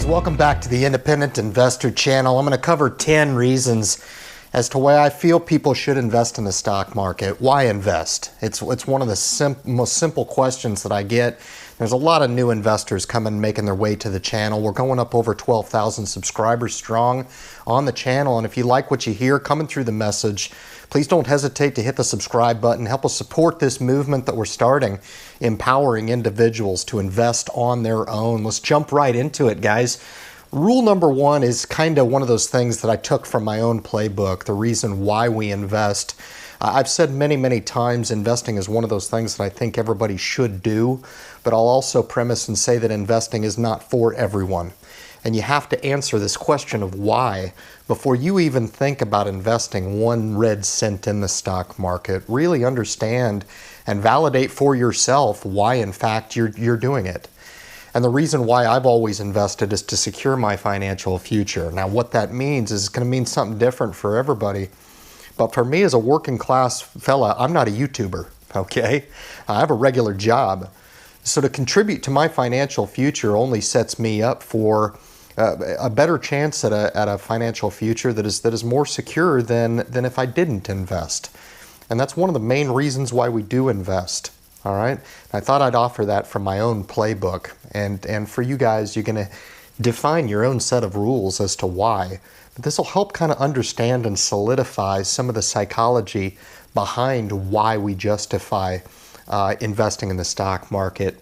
guys, welcome back to the Independent Investor channel. I'm going to cover 10 reasons as to why I feel people should invest in the stock market. Why invest? It's one of the most simple questions that I get. There's a lot of new investors coming, making their way to the channel. We're going up over 12,000 subscribers strong on the channel. And if you like what you hear coming through the message, please don't hesitate to hit the subscribe button. Help us support this movement that we're starting, empowering individuals to invest on their own. Let's jump right into it, guys. Rule number one is kind of one of those things that I took from my own playbook, the reason why we invest. I've said many, many times investing is one of those things that I think everybody should do, but I'll also premise and say that investing is not for everyone. And you have to answer this question of why before you even think about investing one red cent in the stock market. Really understand and validate for yourself why, in fact, you're doing it. And the reason why I've always invested is to secure my financial future. Now, what that means is it's going to mean something different for everybody. But for me as a working class fella, I'm not a YouTuber, okay? I have a regular job. So to contribute to my financial future only sets me up for a better chance at a financial future that is more secure than if I didn't invest. And that's one of the main reasons why we do invest. All right. I thought I'd offer that from my own playbook. And for you guys, you're going to define your own set of rules as to why. But this will help kind of understand and solidify some of the psychology behind why we justify investing in the stock market.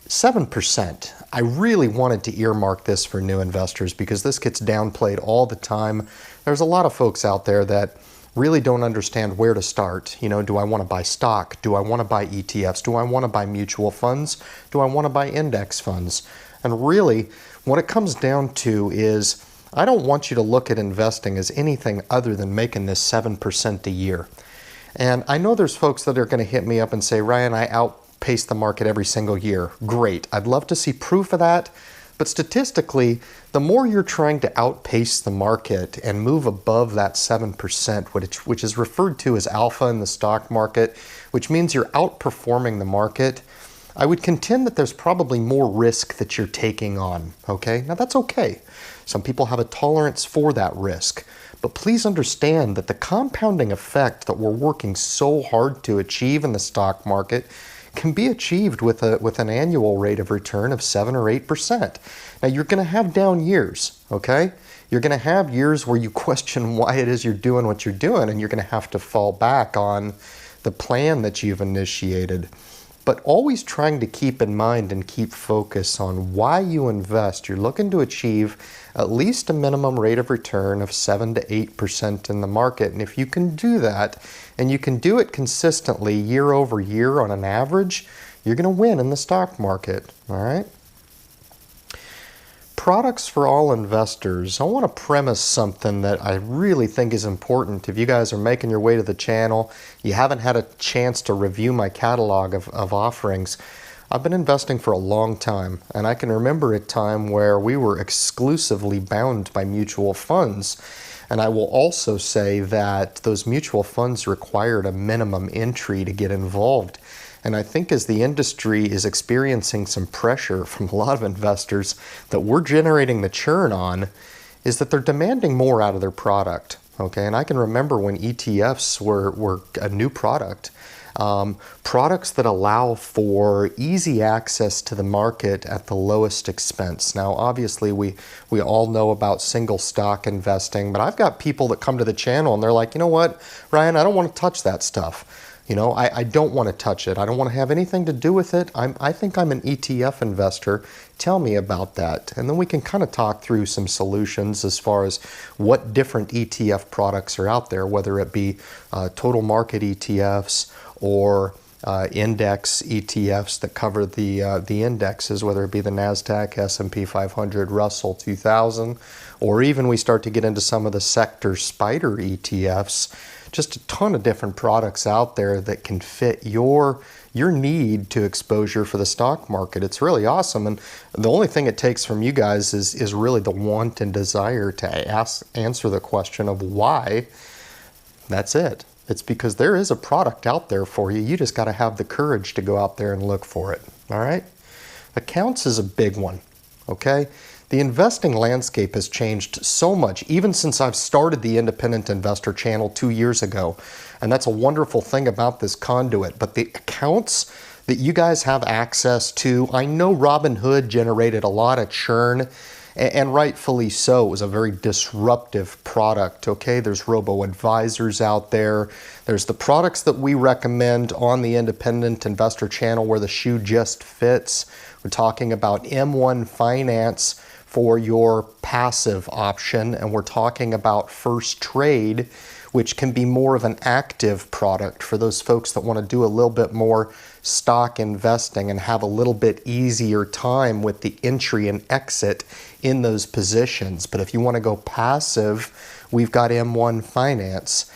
7%. I really wanted to earmark this for new investors because this gets downplayed all the time. There's a lot of folks out there that really don't understand where to start. You know, do I want to buy stock? Do I want to buy ETFs? Do I want to buy mutual funds? Do I want to buy index funds? And really, what it comes down to is I don't want you to look at investing as anything other than making this 7% a year. And I know there's folks that are going to hit me up and say, Ryan, I outpace the market every single year. Great. I'd love to see proof of that. But statistically, the more you're trying to outpace the market and move above that 7%, which is referred to as alpha in the stock market, which means you're outperforming the market, I would contend that there's probably more risk that you're taking on, okay? Now that's okay. Some people have a tolerance for that risk. But please understand that the compounding effect that we're working so hard to achieve in the stock market can be achieved with an annual rate of return of 7 or 8%. Now you're going to have down years, okay? You're going to have years where you question why it is you're doing what you're doing, and you're going to have to fall back on the plan that you've initiated. But always trying to keep in mind and keep focus on why you invest. You're looking to achieve at least a minimum rate of return of 7 to 8% in the market. And if you can do that, and you can do it consistently year over year on an average, you're going to win in the stock market, all right? Products for all investors. I want to premise something that I really think is important. If you guys are making your way to the channel, you haven't had a chance to review my catalog of offerings. I've been investing for a long time, and I can remember a time where we were exclusively bound by mutual funds. And I will also say that those mutual funds required a minimum entry to get involved. And I think as the industry is experiencing some pressure from a lot of investors that we're generating the churn on, is that they're demanding more out of their product. Okay, and I can remember when ETFs were a new product. Products that allow for easy access to the market at the lowest expense. Now, obviously, we all know about single stock investing, but I've got people that come to the channel and they're like, you know what, Ryan, I don't want to touch that stuff. You know, I don't want to touch it. I don't want to have anything to do with it. I think I'm an ETF investor. Tell me about that. And then we can kind of talk through some solutions as far as what different ETF products are out there, whether it be total market ETFs or index ETFs that cover the indexes, whether it be the NASDAQ, S&P 500, Russell 2000, or even we start to get into some of the sector spider ETFs. Just a ton of different products out there that can fit your need to exposure for the stock market. It's really awesome. And the only thing it takes from you guys is really the want and desire to answer the question of why. That's it. It's because there is a product out there for you. You just got to have the courage to go out there and look for it. All right? Accounts is a big one. Okay? The investing landscape has changed so much, even since I've started the Independent Investor channel 2 years ago. And that's a wonderful thing about this conduit. But the accounts that you guys have access to, I know Robinhood generated a lot of churn, and rightfully so. It was a very disruptive product, okay? There's robo-advisors out there. There's the products that we recommend on the Independent Investor channel where the shoe just fits. We're talking about M1 Finance for your passive option, and we're talking about First Trade, which can be more of an active product for those folks that want to do a little bit more stock investing and have a little bit easier time with the entry and exit in those positions. But if you want to go passive, we've got M1 Finance.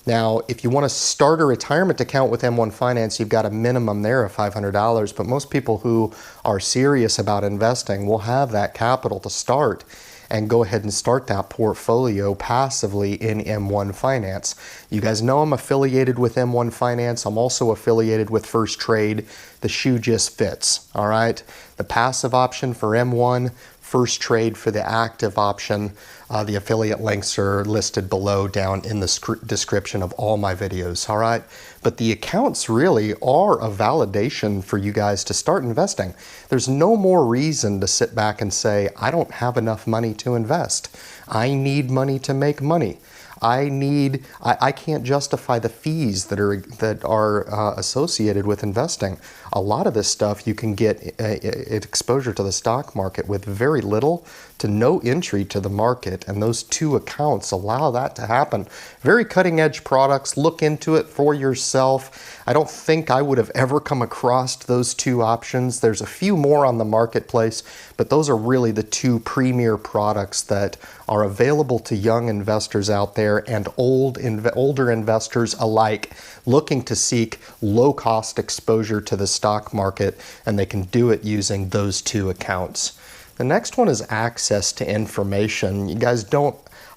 Now, if you want to start a retirement account with M1 Finance, you've got a minimum there of $500, but most people who are serious about investing will have that capital to start and go ahead and start that portfolio passively in M1 Finance. You guys know I'm affiliated with M1 Finance. I'm also affiliated with First Trade. The shoe just fits, all right? The passive option for M1, First Trade for the active option. The affiliate links are listed below down in the description of all my videos, all right? But the accounts really are a validation for you guys to start investing. There's no more reason to sit back and say, I don't have enough money to invest. I need money to make money. I can't justify the fees that are associated with investing. A lot of this stuff you can get exposure to the stock market with very little to no entry to the market, and those two accounts allow that to happen. Very cutting edge products. Look into it for yourself. I don't think I would have ever come across those two options. There's a few more on the marketplace, but those are really the two premier products that are available to young investors out there and older investors alike looking to seek low-cost exposure to the stock market, and they can do it using those two accounts. The next one is access to information. You guys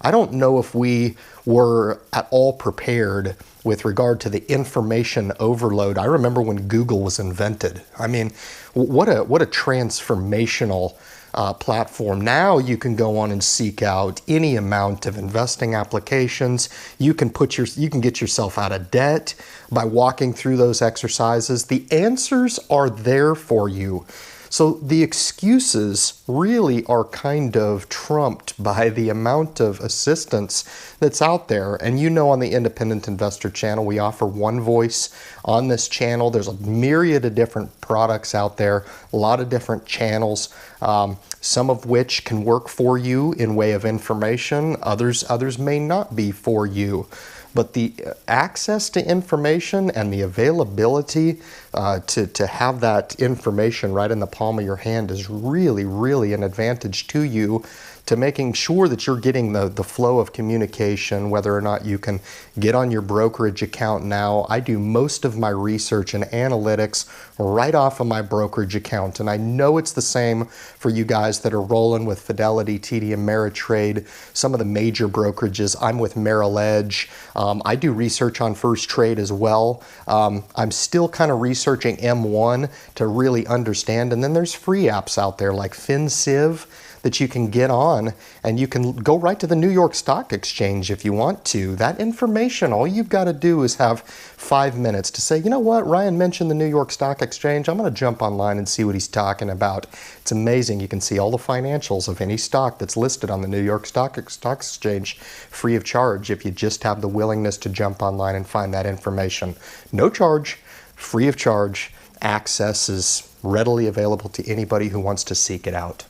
I don't know if we were at all prepared with regard to the information overload. I remember when Google was invented. I mean, what a transformational platform. Now you can go on and seek out any amount of investing applications. You can get yourself out of debt by walking through those exercises. The answers are there for you. So the excuses really are kind of trumped by the amount of assistance that's out there. And you know, on the Independent Investor channel, we offer one voice on this channel. There's a myriad of different products out there, a lot of different channels, some of which can work for you in way of information. Others may not be for you. But the access to information and the availability to have that information right in the palm of your hand is really, really an advantage to you, to making sure that you're getting the flow of communication, whether or not you can get on your brokerage account now. I do most of my research and analytics right off of my brokerage account, and I know it's the same for you guys that are rolling with Fidelity, TD Ameritrade, some of the major brokerages. I'm with Merrill Edge. I do research on First Trade as well. I'm still kind of researching M1 to really understand, and then there's free apps out there like FinCiv that you can get on, and you can go right to the New York Stock Exchange if you want to. That information, all you've got to do is have 5 minutes to say, you know what, Ryan mentioned the New York Stock Exchange. I'm going to jump online and see what he's talking about. It's amazing. You can see all the financials of any stock that's listed on the New York Stock Exchange free of charge if you just have the willingness to jump online and find that information. No charge, free of charge. Access is readily available to anybody who wants to seek it out.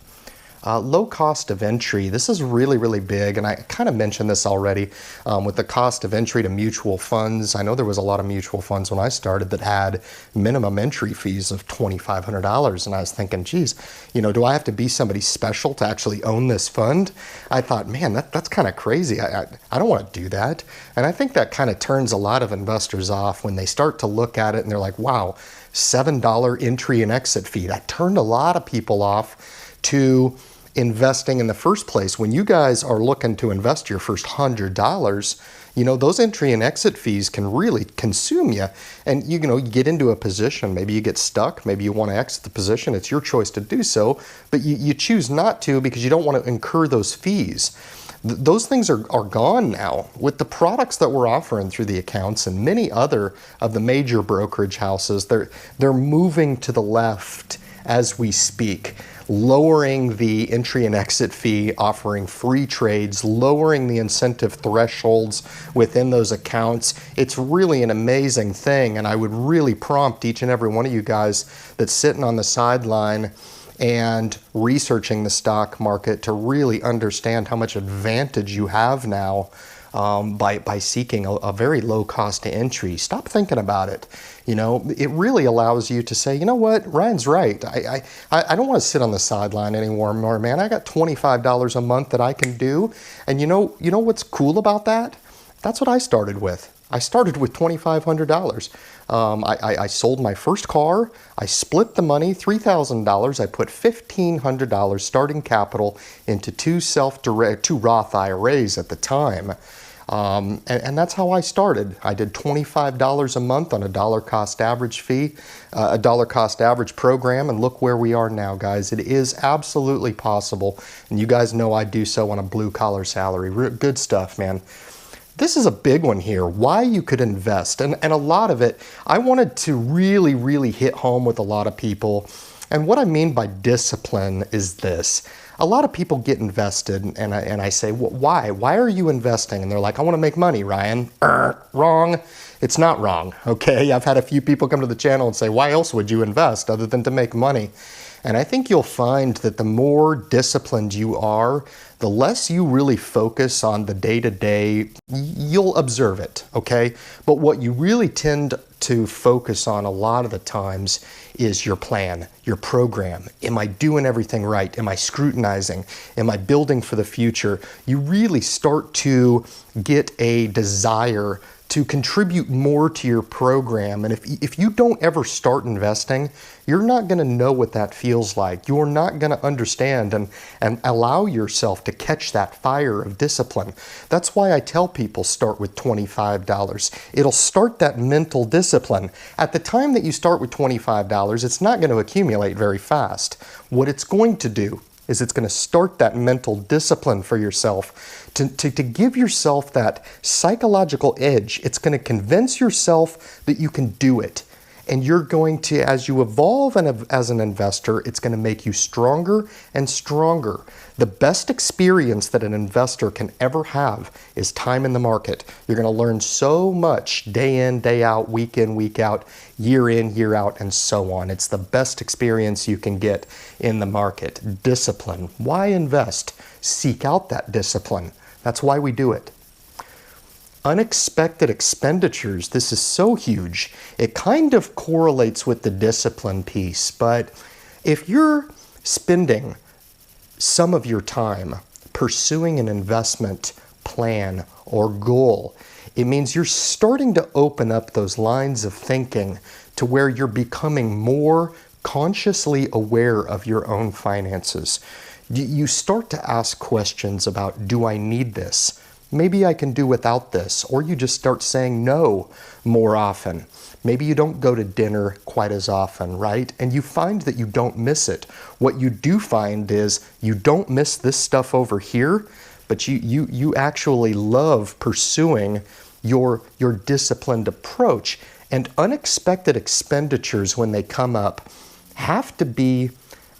Low cost of entry. This is really, really big, and I kind of mentioned this already with the cost of entry to mutual funds. I know there was a lot of mutual funds when I started that had minimum entry fees of $2,500, and I was thinking, geez, you know, do I have to be somebody special to actually own this fund? I thought, man, that's kind of crazy. I don't want to do that. And I think that kind of turns a lot of investors off when they start to look at it and they're like, wow, $7 entry and exit fee. That turned a lot of people off to investing in the first place. When you guys are looking to invest your first $100, you know, those entry and exit fees can really consume you. And you know, you get into a position, maybe you get stuck, maybe you want to exit the position. It's your choice to do so, but you choose not to because you don't want to incur those fees. Those things are gone now. With the products that we're offering through the accounts and many other of the major brokerage houses, they're moving to the left as we speak, lowering the entry and exit fee, offering free trades, lowering the incentive thresholds within those accounts. It's really an amazing thing, and I would really prompt each and every one of you guys that's sitting on the sideline and researching the stock market to really understand how much advantage you have now by seeking a very low cost to entry. Stop thinking about it. You know, it really allows you to say, you know what, Ryan's right. I don't want to sit on the sideline anymore, man. I got $25 a month that I can do. And you know what's cool about that? That's what I started with. I started with $2,500. I sold my first car. I split the money, $3,000. I put $1,500 starting capital into two Roth IRAs at the time. And that's how I started. I did $25 a month on a dollar cost average fee, a dollar cost average program, and look where we are now, guys. It is absolutely possible, and you guys know I do so on a blue collar salary. Good stuff, man. This is a big one here, why you could invest. And a lot of it, I wanted to really, really hit home with a lot of people. And what I mean by discipline is this. A lot of people get invested, and I say, well, why? Why are you investing? And they're like, I want to make money, Ryan. Wrong. It's not wrong, okay? I've had a few people come to the channel and say, why else would you invest other than to make money? And I think you'll find that the more disciplined you are, the less you really focus on the day-to-day, you'll observe it, okay? But what you really tend to focus on a lot of the times is your plan, your program. Am I doing everything right? Am I scrutinizing? Am I building for the future? You really start to get a desire to contribute more to your program. And if you don't ever start investing, you're not going to know what that feels like. You're not going to understand and allow yourself to catch that fire of discipline. That's why I tell people start with $25. It'll start that mental discipline. At the time that you start with $25, it's not going to accumulate very fast. What it's going to do is it's going to start that mental discipline for yourself to give yourself that psychological edge. It's going to convince yourself that you can do it. And you're going to, as you evolve as an investor, it's going to make you stronger and stronger. The best experience that an investor can ever have is time in the market. You're going to learn so much day in, day out, week in, week out, year in, year out, and so on. It's the best experience you can get in the market. Discipline. Why invest? Seek out that discipline. That's why we do it. Unexpected expenditures. This is so huge. It kind of correlates with the discipline piece, but if you're spending some of your time pursuing an investment plan or goal, it means you're starting to open up those lines of thinking to where you're becoming more consciously aware of your own finances. You start to ask questions about, do I need this? Maybe I can do without this. Or you just start saying no more often. Maybe you don't go to dinner quite as often, right? And you find that you don't miss it. What you do find is you don't miss this stuff over here, but you actually love pursuing your disciplined approach. And unexpected expenditures, when they come up, have to be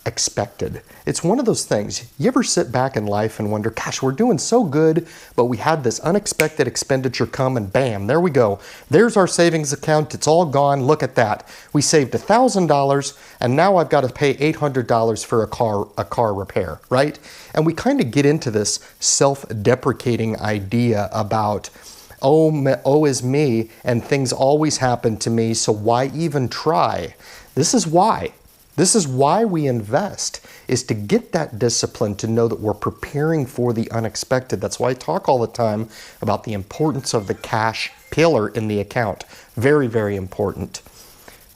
expected. It's one of those things. You ever sit back in life and wonder, gosh, we're doing so good, but we had this unexpected expenditure come and bam, there we go. There's our savings account. It's all gone. Look at that. We saved $1,000 and now I've got to pay $800 for a car repair, right? And we kind of get into this self-deprecating idea about, oh is me, and things always happen to me, so why even try? This is why. This is why we invest, is to get that discipline to know that we're preparing for the unexpected. That's why I talk all the time about the importance of the cash pillar in the account. Very, very important.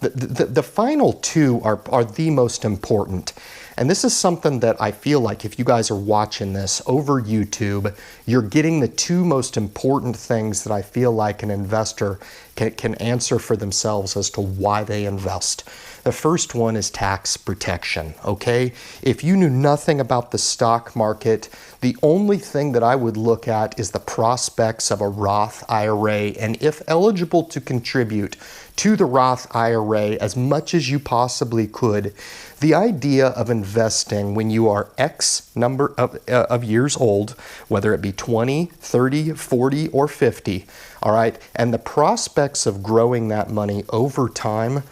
The final two are the most important. And this is something that I feel like if you guys are watching this over YouTube, you're getting the two most important things that I feel like an investor can answer for themselves as to why they invest. The first one is tax protection, okay? If you knew nothing about the stock market, the only thing that I would look at is the prospects of a Roth IRA, and if eligible to contribute to the Roth IRA as much as you possibly could, the idea of investing when you are X number of years old, whether it be 20, 30, 40, or 50, all right, and the prospects of growing that money over time,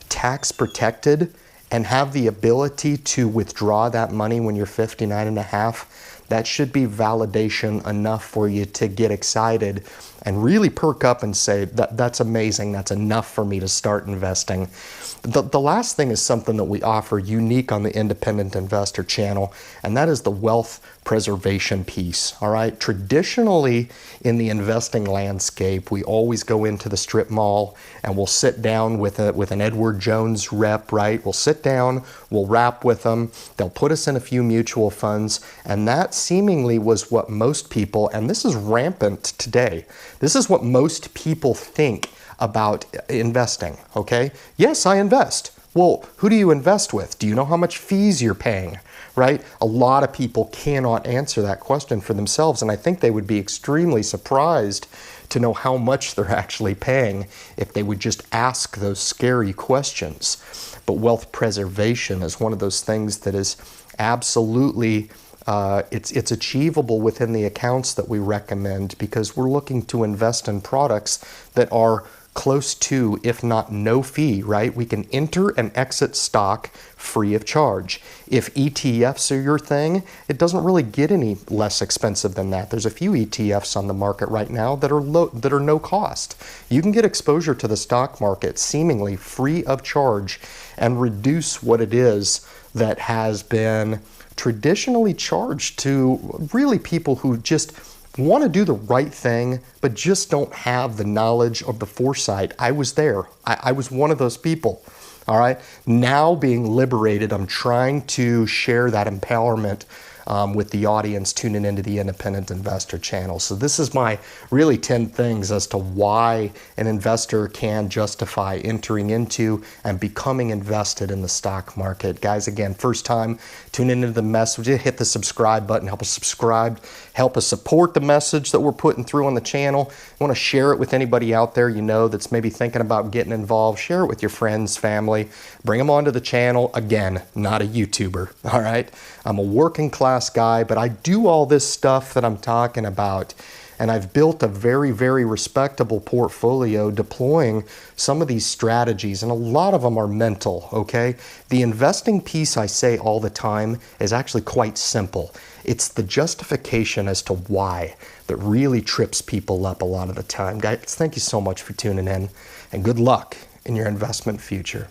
tax protected, and have the ability to withdraw that money when you're 59 and a half, that should be validation enough for you to get excited and really perk up and say, that's amazing, that's enough for me to start investing. The last thing is something that we offer unique on the Independent Investor channel, and that is the wealth preservation piece, all right? Traditionally, in the investing landscape, we always go into the strip mall and we'll sit down with an Edward Jones rep, right? We'll sit down, we'll wrap with them, they'll put us in a few mutual funds, and that seemingly was what most people, and this is rampant today, this is what most people think about investing, okay? Yes, I invest. Well, who do you invest with? Do you know how much fees you're paying, right? A lot of people cannot answer that question for themselves, and I think they would be extremely surprised to know how much they're actually paying if they would just ask those scary questions. But wealth preservation is one of those things that is absolutely it's achievable within the accounts that we recommend, because we're looking to invest in products that are close to, if not no fee, right? We can enter and exit stock free of charge. If ETFs are your thing, it doesn't really get any less expensive than that. There's a few ETFs on the market right now that are no cost. You can get exposure to the stock market seemingly free of charge and reduce what it is that has been traditionally charged to really people who just want to do the right thing, but just don't have the knowledge or the foresight. I was there. I was one of those people. All right. Now being liberated, I'm trying to share that empowerment with the audience tuning into the Independent Investor channel. So this is my really 10 things as to why an investor can justify entering into and becoming invested in the stock market. Guys, again, first time tuning into the message, hit the subscribe button, help us subscribe, help us support the message that we're putting through on the channel. You want to share it with anybody out there you know that's maybe thinking about getting involved. Share it with your friends, family, bring them onto the channel. Again, not a YouTuber, all right? I'm a working class guy, but I do all this stuff that I'm talking about, and I've built a very, very respectable portfolio deploying some of these strategies, and a lot of them are mental, okay? The investing piece, I say all the time, is actually quite simple. It's the justification as to why that really trips people up a lot of the time. Guys, thank you so much for tuning in, and good luck in your investment future.